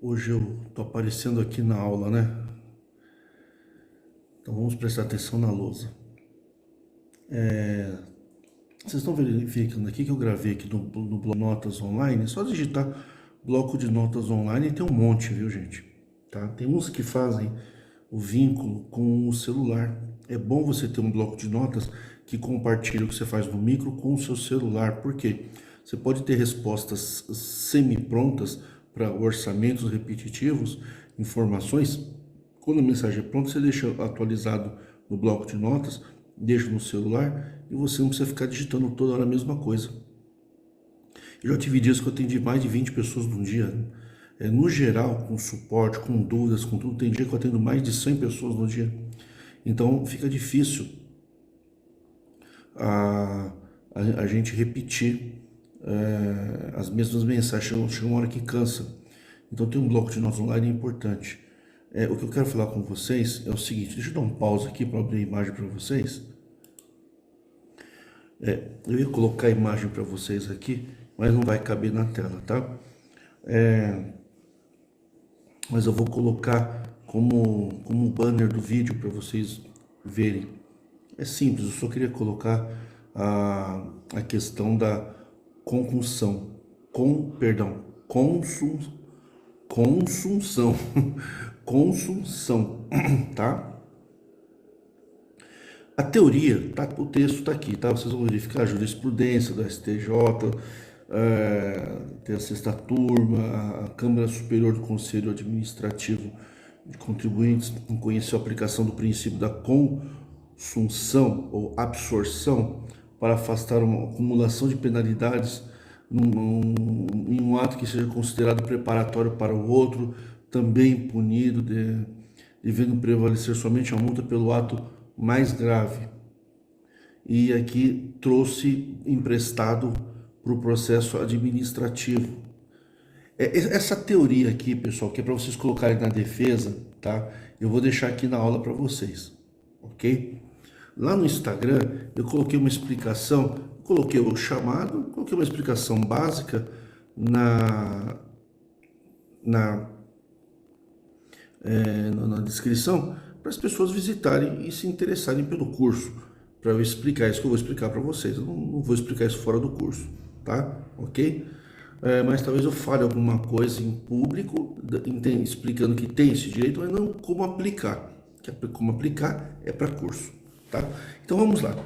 Hoje eu tô aparecendo aqui na aula, né? Então vamos prestar atenção na lousa. Vocês estão verificando aqui que eu gravei aqui no bloco de notas online. É só digitar bloco de notas online e tem um monte, viu, gente? Tá? Tem uns que fazem o vínculo com o celular. É bom você ter um bloco de notas que compartilha o que você faz no micro com o seu celular. Por quê? Você pode ter respostas semi-prontas para orçamentos repetitivos, informações. Quando a mensagem é pronta, você deixa atualizado no bloco de notas, deixa no celular e você não precisa ficar digitando toda hora a mesma coisa. Eu já tive dias que eu atendi mais de 20 pessoas num dia. No geral, com suporte, com dúvidas, com tudo, tem dia que eu atendo mais de 100 pessoas no dia. Então fica difícil a gente repetir as mesmas mensagens. Chega uma hora que cansa. Então ter um bloco de notas online é importante. O que eu quero falar com vocês é o seguinte, deixa eu dar um pause aqui para abrir a imagem para vocês. Eu ia colocar a imagem para vocês aqui, mas não vai caber na tela, tá? Mas eu vou colocar como banner do vídeo para vocês verem. É simples, eu só queria colocar a questão da conjunção, consunção, consunção, tá? A teoria, tá, o texto está aqui, tá? Vocês vão verificar a jurisprudência do STJ, tem a sexta turma, a Câmara Superior do Conselho Administrativo de Contribuintes conheceu a aplicação do princípio da consunção ou absorção para afastar uma acumulação de penalidades em um ato que seja considerado preparatório para o outro, também punido, devendo prevalecer somente a multa pelo ato mais grave. E aqui trouxe emprestado para o processo administrativo. Essa teoria aqui, pessoal, que é para vocês colocarem na defesa, tá? Eu vou deixar aqui na aula para vocês, ok? Lá no Instagram eu coloquei uma explicação, coloquei o chamado, coloquei uma explicação básica na descrição para as pessoas visitarem e se interessarem pelo curso, para eu explicar isso que eu vou explicar para vocês. Eu não vou explicar isso fora do curso, tá? Ok? Mas talvez eu fale alguma coisa em público, explicando que tem esse direito, mas não como aplicar. Como aplicar é para curso, tá? Então vamos lá.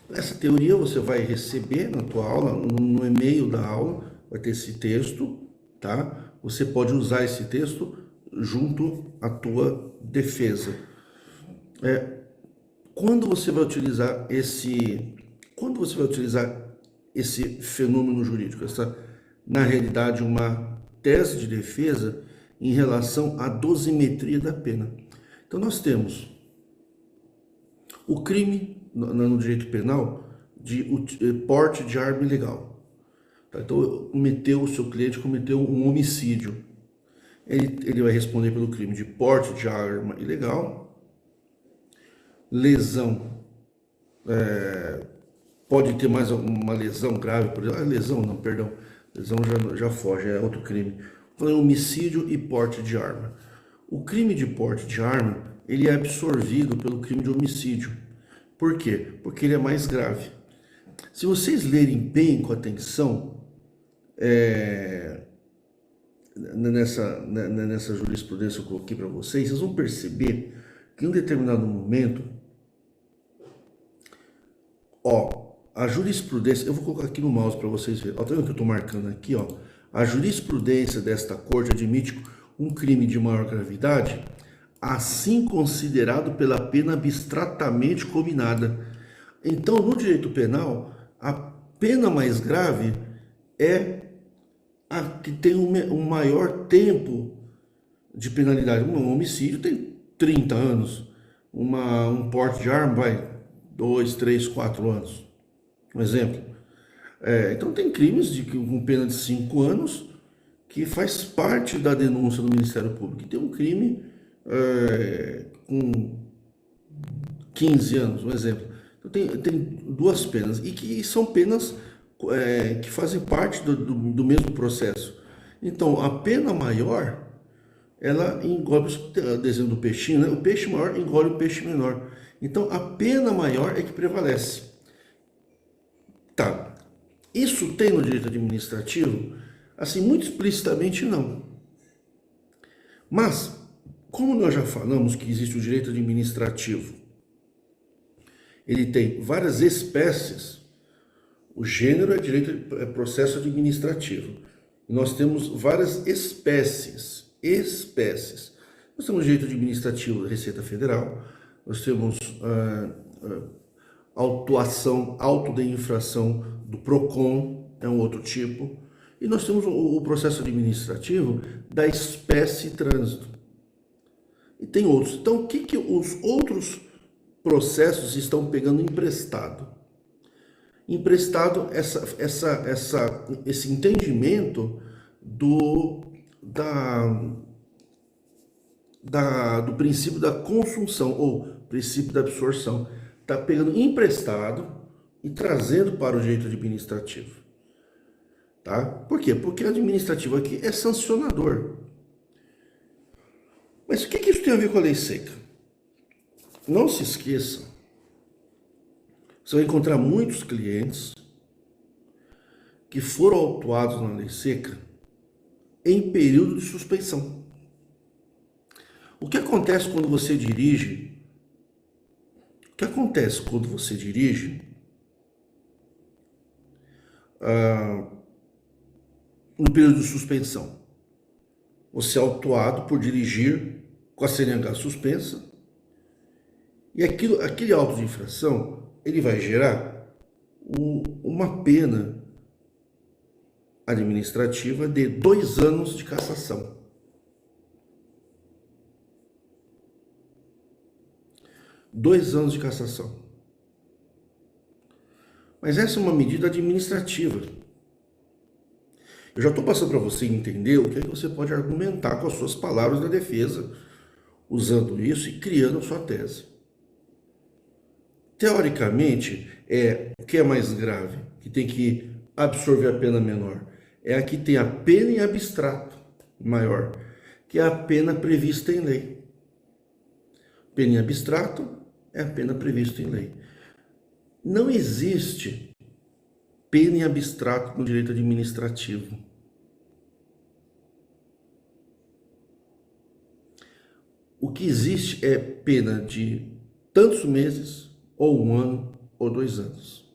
Essa teoria você vai receber na tua aula, no e-mail da aula, vai ter esse texto, tá? Você pode usar esse texto junto à tua defesa. Quando você vai utilizar esse fenômeno jurídico, na realidade, uma tese de defesa em relação à dosimetria da pena. Então, nós temos o crime no direito penal de porte de arma ilegal. Tá? Então, o seu cliente cometeu um homicídio. Ele vai responder pelo crime de porte de arma ilegal, lesão, pode ter mais uma lesão grave, por exemplo, lesão já foge, é outro crime. Então, homicídio e porte de arma. O crime de porte de arma, ele é absorvido pelo crime de homicídio. Por quê? Porque ele é mais grave. Se vocês lerem bem com atenção, nessa jurisprudência que eu coloquei para vocês vão perceber que em um determinado momento, a jurisprudência, eu vou colocar aqui no mouse para vocês verem, tá vendo que eu estou marcando aqui, a jurisprudência desta corte admite um crime de maior gravidade, assim considerado pela pena abstratamente combinada. Então, no direito penal, a pena mais grave é a que tem um maior tempo de penalidade. Um homicídio tem 30 anos, um porte de arma vai 2, 3, 4 anos. Um exemplo. Então tem crimes com pena de 5 anos que faz parte da denúncia do Ministério Público. E tem um crime com 15 anos, um exemplo. Então tem duas penas, e que são penas que fazem parte do mesmo processo. Então, a pena maior, ela engole o desenho do peixinho, né? O peixe maior engole o peixe menor. Então, a pena maior é que prevalece. Tá. Isso tem no direito administrativo? Assim, muito explicitamente não. Mas, como nós já falamos que existe o direito administrativo, ele tem várias espécies. O gênero é processo administrativo. E nós temos várias espécies. Nós temos direito administrativo da Receita Federal, nós temos auto de infração do PROCON, é um outro tipo, e nós temos o processo administrativo da espécie trânsito. E tem outros. Então, o que os outros processos estão pegando emprestado? Emprestado esse entendimento do princípio da consunção ou princípio da absorção. Está pegando emprestado e trazendo para o direito administrativo. Tá? Por quê? Porque o administrativo aqui é sancionador. Mas o que isso tem a ver com a lei seca? Não se esqueça, você vai encontrar muitos clientes que foram autuados na lei seca em período de suspensão. O que acontece quando você dirige? No período de suspensão? Você é autuado por dirigir com a CNH suspensa e aquele auto de infração ele vai gerar uma pena administrativa de 2 anos de cassação. 2 anos de cassação. Mas essa é uma medida administrativa. Eu já estou passando para você entender o que é que você pode argumentar com as suas palavras da defesa, usando isso e criando a sua tese. Teoricamente, o que é mais grave, que tem que absorver a pena menor? É a que tem a pena em abstrato maior, que é a pena prevista em lei. Pena em abstrato é a pena prevista em lei. Não existe pena em abstrato no direito administrativo. O que existe é pena de tantos meses, ou 1 ano, ou 2 anos.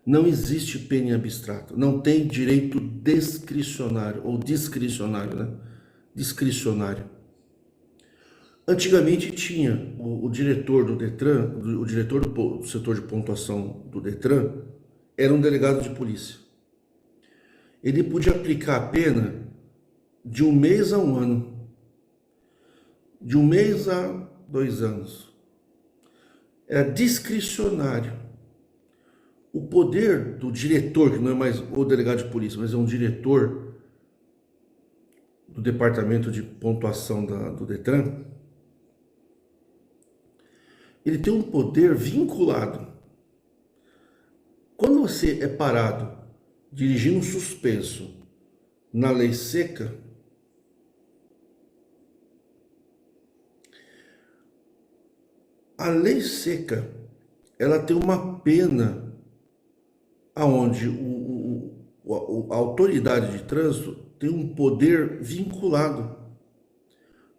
Não existe pena em abstrato. Não tem direito discricionário, ou discricionário, né? Discricionário. Antigamente tinha o diretor do Detran, o diretor do setor de pontuação do Detran, era um delegado de polícia. Ele podia aplicar a pena de 1 mês a 1 ano. De 1 mês a 2 anos. Era discricionário. O poder do diretor, que não é mais o delegado de polícia, mas é um diretor do departamento de pontuação do Detran, ele tem um poder vinculado. Quando você é parado dirigindo suspenso na lei seca, a lei seca, ela tem uma pena aonde a autoridade de trânsito tem um poder vinculado.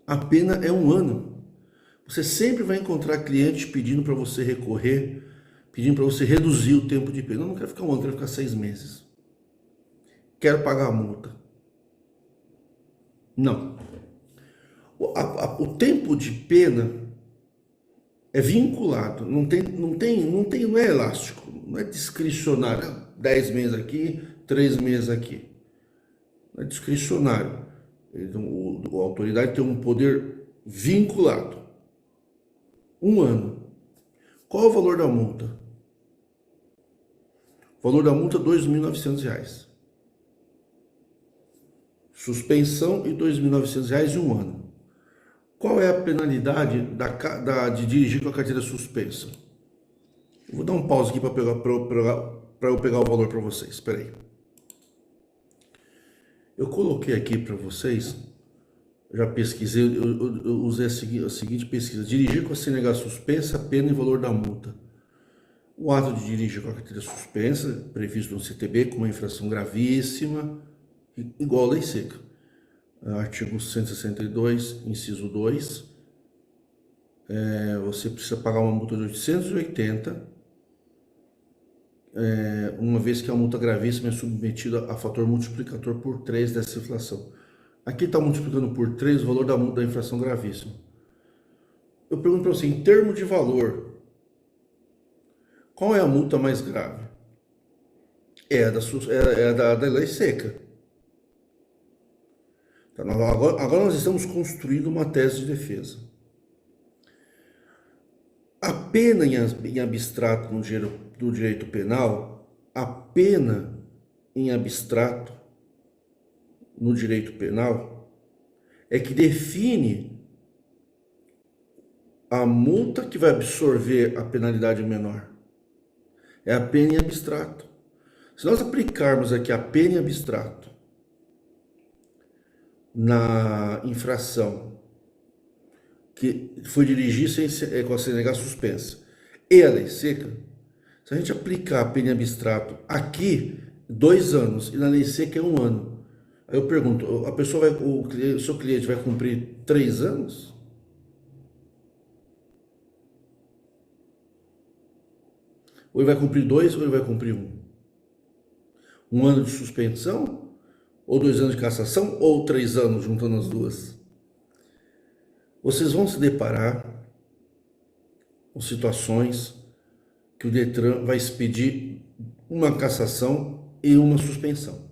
A pena é 1 ano. Você sempre vai encontrar cliente pedindo para você recorrer, pedindo para você reduzir o tempo de pena. Eu não quero ficar 1 ano, eu quero ficar 6 meses. Quero pagar a multa. Não. O tempo de pena é vinculado, não é elástico, não é discricionário, 10 meses aqui, 3 meses aqui. Não é discricionário. Então, a autoridade tem um poder vinculado. 1 ano. Qual é o valor da multa? O valor da multa é R$ 2.900. Suspensão e R$ 2.900 em 1 ano. Qual é a penalidade de dirigir com a carteira suspensa? Eu vou dar um pause aqui para eu pegar o valor para vocês. Espera aí. Eu coloquei aqui para vocês, já pesquisei, eu usei a seguinte pesquisa: dirigir com a CNH suspensa, pena e valor da multa. O ato de dirigir com a carteira suspensa, previsto no CTB, com uma infração gravíssima, igual a lei seca. Artigo 162, inciso 2, você precisa pagar uma multa de 880, uma vez que a multa gravíssima é submetida a fator multiplicador por 3 dessa inflação. Aqui está multiplicando por 3 o valor da multa da infração gravíssima. Eu pergunto para você, em termos de valor, qual é a multa mais grave? É a da lei seca. Então, agora nós estamos construindo uma tese de defesa. A pena em abstrato no direito penal, a pena em abstrato no direito penal é que define a multa que vai absorver a penalidade menor. É a pena em abstrato. Se nós aplicarmos aqui a pena em abstrato na infração que foi dirigir com a CNH suspensa e a lei seca, se a gente aplicar a pena em abstrato aqui, 2 anos, e na lei seca é 1 ano. Aí eu pergunto, a pessoa o seu cliente vai cumprir 3 anos? Ou ele vai cumprir 2 ou ele vai cumprir 1? 1 ano de suspensão? Ou 2 anos de cassação? Ou 3 anos, juntando as duas? Vocês vão se deparar com situações que o Detran vai expedir uma cassação e uma suspensão.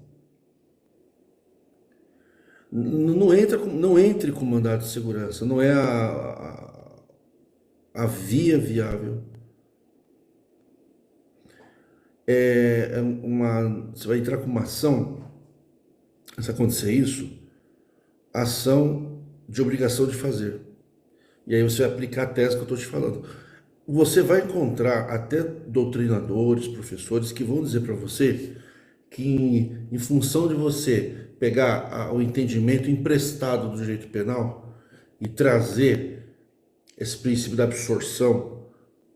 Não entre com mandado de segurança, não é a via viável. Você vai entrar com uma ação, se acontecer isso, ação de obrigação de fazer. E aí você vai aplicar a tese que eu estou te falando. Você vai encontrar até doutrinadores, professores que vão dizer para você que em função de você pegar o entendimento emprestado do direito penal e trazer esse princípio da absorção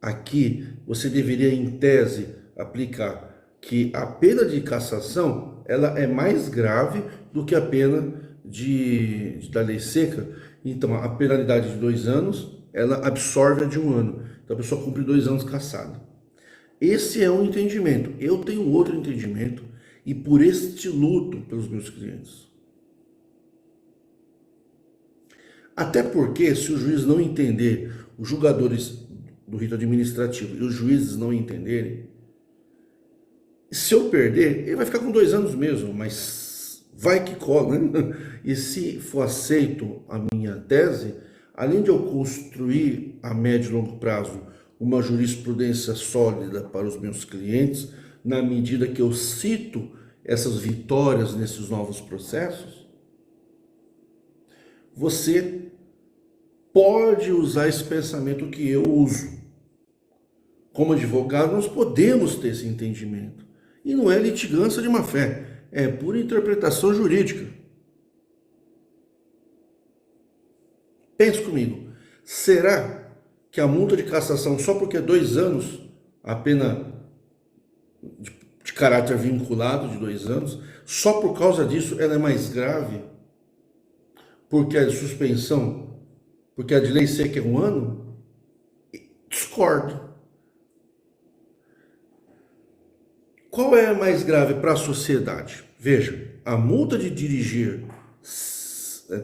aqui, você deveria em tese aplicar que a pena de cassação ela é mais grave do que a pena da lei seca. Então a penalidade de 2 anos ela absorve a de 1 ano, então a pessoa cumpre 2 anos cassada. Esse é um entendimento. Eu tenho outro entendimento e por este luto pelos meus clientes. Até porque se o juiz não entender, os julgadores do rito administrativo e os juízes não entenderem, se eu perder, ele vai ficar com 2 anos mesmo, mas vai que cola, né? E se for aceito a minha tese, além de eu construir a médio e longo prazo uma jurisprudência sólida para os meus clientes, na medida que eu cito essas vitórias nesses novos processos, você pode usar esse pensamento que eu uso. Como advogado, nós podemos ter esse entendimento. E não é litigância de má fé, é pura interpretação jurídica. Pense comigo, será que a multa de cassação, só porque é 2 anos, a pena de caráter vinculado de 2 anos, só por causa disso ela é mais grave? Porque a de suspensão, porque a de lei seca é 1 ano? Discordo. Qual é a mais grave para a sociedade? Veja, a multa de dirigir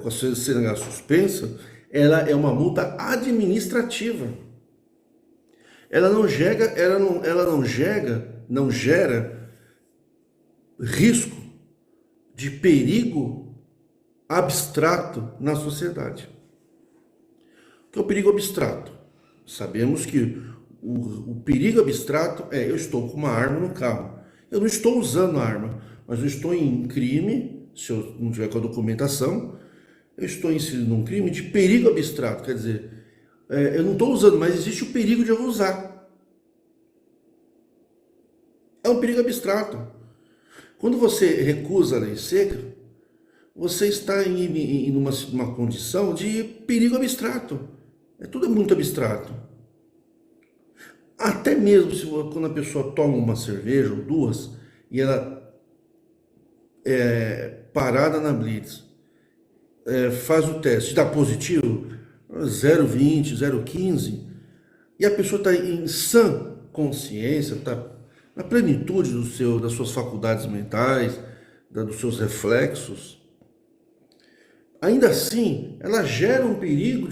com a CNH suspensa, ela é uma multa administrativa. Ela não gera risco de perigo abstrato na sociedade. O que é o perigo abstrato? Sabemos que o perigo abstrato é: eu estou com uma arma no carro. Eu não estou usando a arma, mas eu estou em crime, se eu não tiver com a documentação, eu estou inserido num crime de perigo abstrato. Quer dizer, eu não estou usando, mas existe o perigo de eu usar. É um perigo abstrato. Quando você recusa a lei seca, você está em uma condição de perigo abstrato. Tudo é muito abstrato. Até mesmo quando a pessoa toma uma cerveja ou duas e ela é parada na Blitz, faz o teste, dá positivo, 0,20, 0,15, e a pessoa está em sã consciência, está na plenitude das suas faculdades mentais, dos seus reflexos, ainda assim ela gera um perigo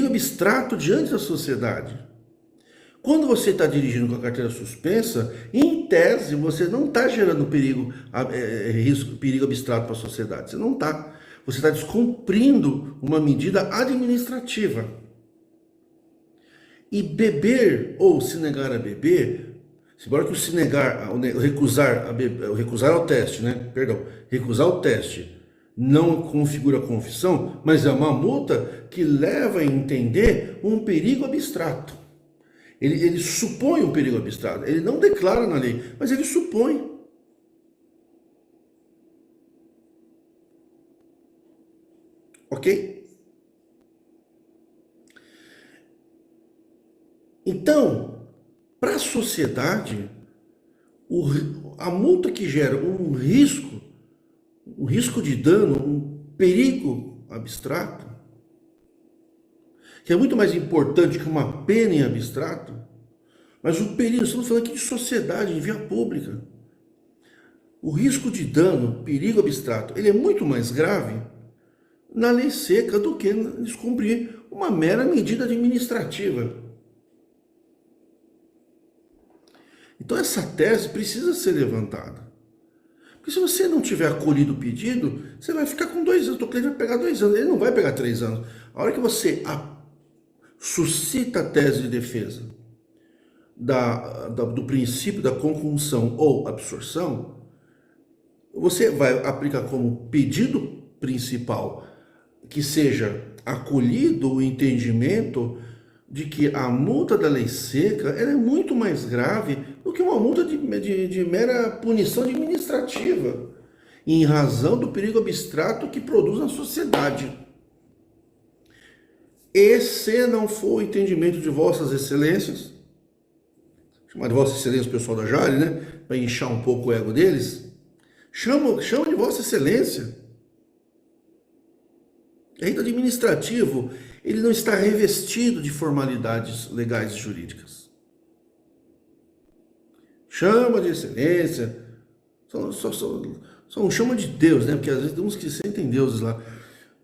abstrato diante da sociedade. Quando você está dirigindo com a carteira suspensa, em tese, você não está gerando perigo abstrato para a sociedade. Você não está. Você está descumprindo uma medida administrativa. E beber ou se negar a beber, embora que o recusar ao teste, né? Perdão, recusar o teste não configura confissão, mas é uma multa que leva a entender um perigo abstrato. Ele supõe um perigo abstrato. Ele não declara na lei, mas ele supõe. Ok? Então, para a sociedade, a multa que gera um risco de dano, um perigo abstrato, que é muito mais importante que uma pena em abstrato, mas o perigo, estamos falando aqui de sociedade, de via pública. O risco de dano, perigo abstrato, ele é muito mais grave na lei seca do que descumprir uma mera medida administrativa. Então essa tese precisa ser levantada. Porque se você não tiver acolhido o pedido, você vai ficar com 2 anos. O cliente vai pegar 2 anos, ele não vai pegar 3 anos. A hora que você suscita a tese de defesa do princípio da conjunção ou absorção, você vai aplicar como pedido principal que seja acolhido o entendimento de que a multa da lei seca ela é muito mais grave do que uma multa de mera punição administrativa, em razão do perigo abstrato que produz na sociedade. E se não for o entendimento de vossas excelências, chamar de vossa excelência o pessoal da Jale, né, para inchar um pouco o ego deles, chama de vossa excelência. O rito administrativo, ele não está revestido de formalidades legais e jurídicas. Chama de excelência, só um chama de Deus, né? Porque às vezes tem uns que sentem deuses lá.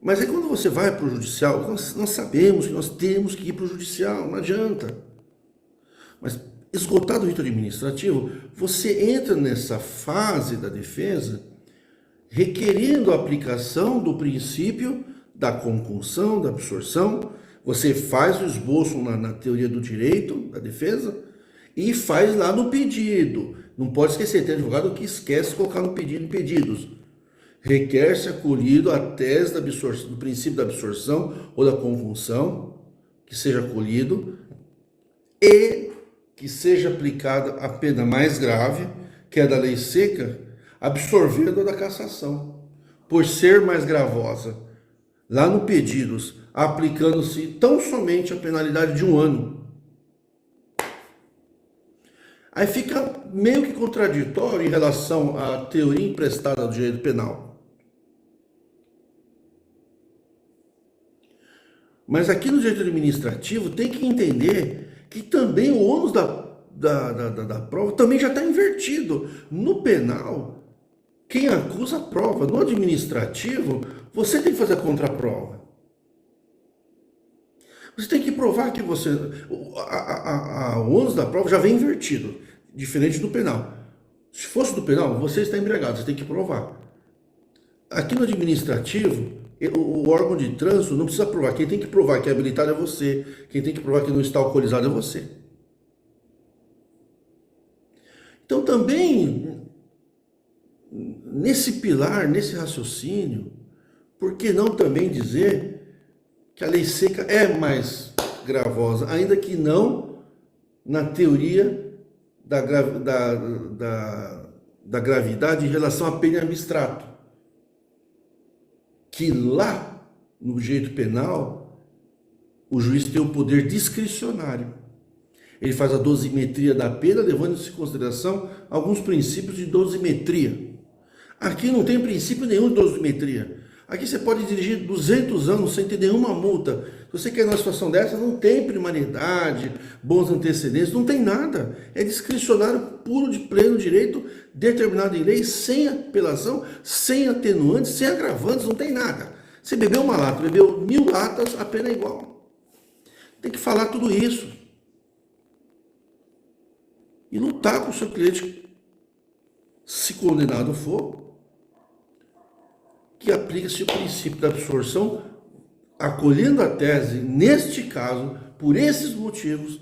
Mas aí quando você vai para o judicial, nós sabemos que nós temos que ir para o judicial, não adianta. Mas esgotado o rito administrativo, você entra nessa fase da defesa requerendo a aplicação do princípio da conjunção, da absorção. Você faz o esboço na teoria do direito, da defesa, e faz lá no pedido. Não pode esquecer, tem advogado que esquece de colocar no pedido, em pedidos. Requer-se acolhido a tese do princípio da absorção ou da conjunção, que seja acolhido, e que seja aplicada a pena mais grave, que é a da lei seca, absorvendo a da cassação, por ser mais gravosa. Lá no pedidos, aplicando-se tão somente a penalidade de 1 ano. Aí fica meio que contraditório em relação à teoria emprestada do direito penal. Mas aqui no direito administrativo tem que entender que também o ônus da prova também já está invertido. No penal, quem acusa a prova. No administrativo, você tem que fazer a contraprova. Você tem que provar que você... O ônus da prova já vem invertido, diferente do penal. Se fosse do penal, você está embriagado, você tem que provar. Aqui no administrativo, o órgão de trânsito não precisa provar. Quem tem que provar que é habilitado é você. Quem tem que provar que não está alcoolizado é você. Então também, nesse pilar, nesse raciocínio, por que não também dizer que a lei seca é mais gravosa, ainda que não na teoria da gravidade em relação à pena em abstrato. que lá no direito penal o juiz tem o poder discricionário. Ele faz a dosimetria da pena, levando-se em consideração alguns princípios de dosimetria. Aqui não tem princípio nenhum de dosimetria. Aqui você pode dirigir 200 anos sem ter nenhuma multa. Se você quer numa situação dessa, não tem primariedade, bons antecedentes, não tem nada. É discricionário puro de pleno direito, determinado em lei, sem apelação, sem atenuantes, sem agravantes, não tem nada. Você bebeu uma lata, bebeu 1000 latas, a pena é igual. Tem que falar tudo isso. E lutar com o seu cliente, se condenado for, que aplica-se o princípio da absorção, acolhendo a tese, neste caso, por esses motivos,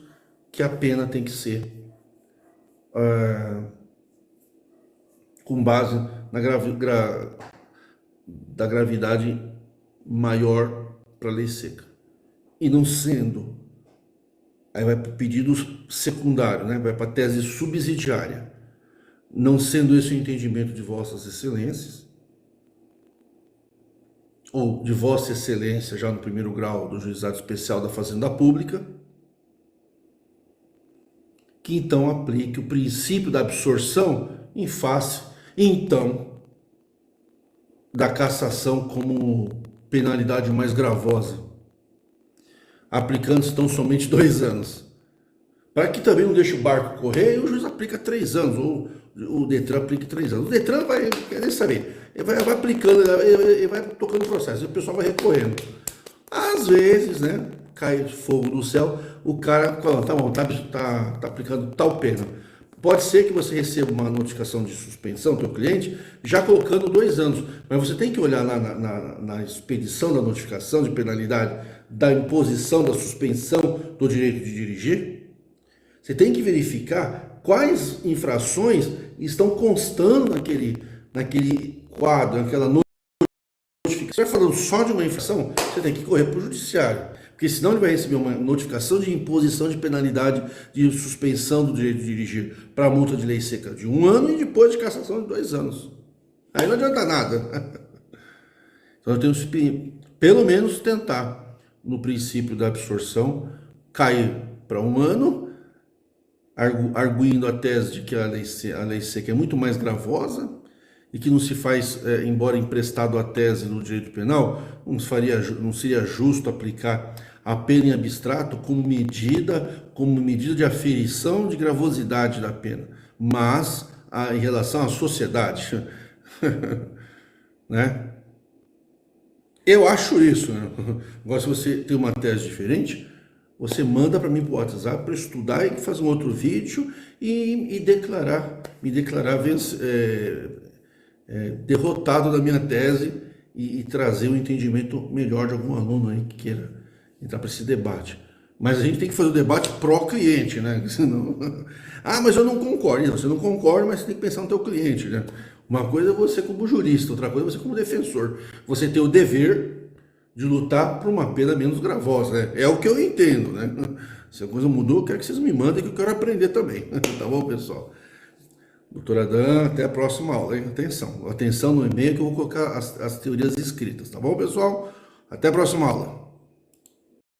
que a pena tem que ser com base da gravidade maior para a lei seca. E não sendo, aí vai para o pedido secundário, né? Vai para a tese subsidiária. Não sendo esse o entendimento de vossas excelências, ou de Vossa Excelência, já no primeiro grau do Juizado Especial da Fazenda Pública, que então aplique o princípio da absorção em face, então, da cassação como penalidade mais gravosa, aplicando-se então somente 2 anos. Para que também não deixe o barco correr, o juiz aplica 3 anos, ou o Detran aplica 3 anos. O Detran vai querer saber, ele vai aplicando, ele vai tocando o processo, e o pessoal vai recorrendo. Às vezes, né, cai fogo do céu, o cara fala, tá bom, tá aplicando tal pena. Pode ser que você receba uma notificação de suspensão, teu cliente, já colocando 2 anos, mas você tem que olhar lá na expedição da notificação de penalidade, da imposição da suspensão do direito de dirigir. Você tem que verificar quais infrações estão constando naquele quadro, naquela notificação. Você vai falando só de uma infração, você tem que correr para o judiciário, porque senão ele vai receber uma notificação de imposição de penalidade de suspensão do direito de dirigir para multa de lei seca de 1 ano e depois de cassação de 2 anos. Aí não adianta nada. Então eu tenho que, pelo menos, tentar, no princípio da absorção, cair para 1 ano, arguindo a tese de que a lei seca é muito mais gravosa e que não se faz, embora emprestado à tese no direito penal, não seria justo aplicar a pena em abstrato como medida de aferição de gravosidade da pena, mas em relação à sociedade, né? Eu acho isso, né? Agora, se você tem uma tese diferente, você manda para mim para o WhatsApp para estudar e fazer um outro vídeo e me declarar derrotado da minha tese e trazer um entendimento melhor de algum aluno aí que queira entrar para esse debate. Mas a gente tem que fazer o debate pró-cliente, né? Senão... mas eu não concordo. Não, você não concorda, mas você tem que pensar no teu cliente, né? Uma coisa é você como jurista, outra coisa é você como defensor. Você tem o dever de lutar por uma pena menos gravosa, né? É o que eu entendo, né? Se a coisa mudou, eu quero que vocês me mandem, que eu quero aprender também. Tá bom, pessoal? Doutora Dan, até a próxima aula, hein? Atenção no e-mail que eu vou colocar as teorias escritas, tá bom, pessoal? Até a próxima aula.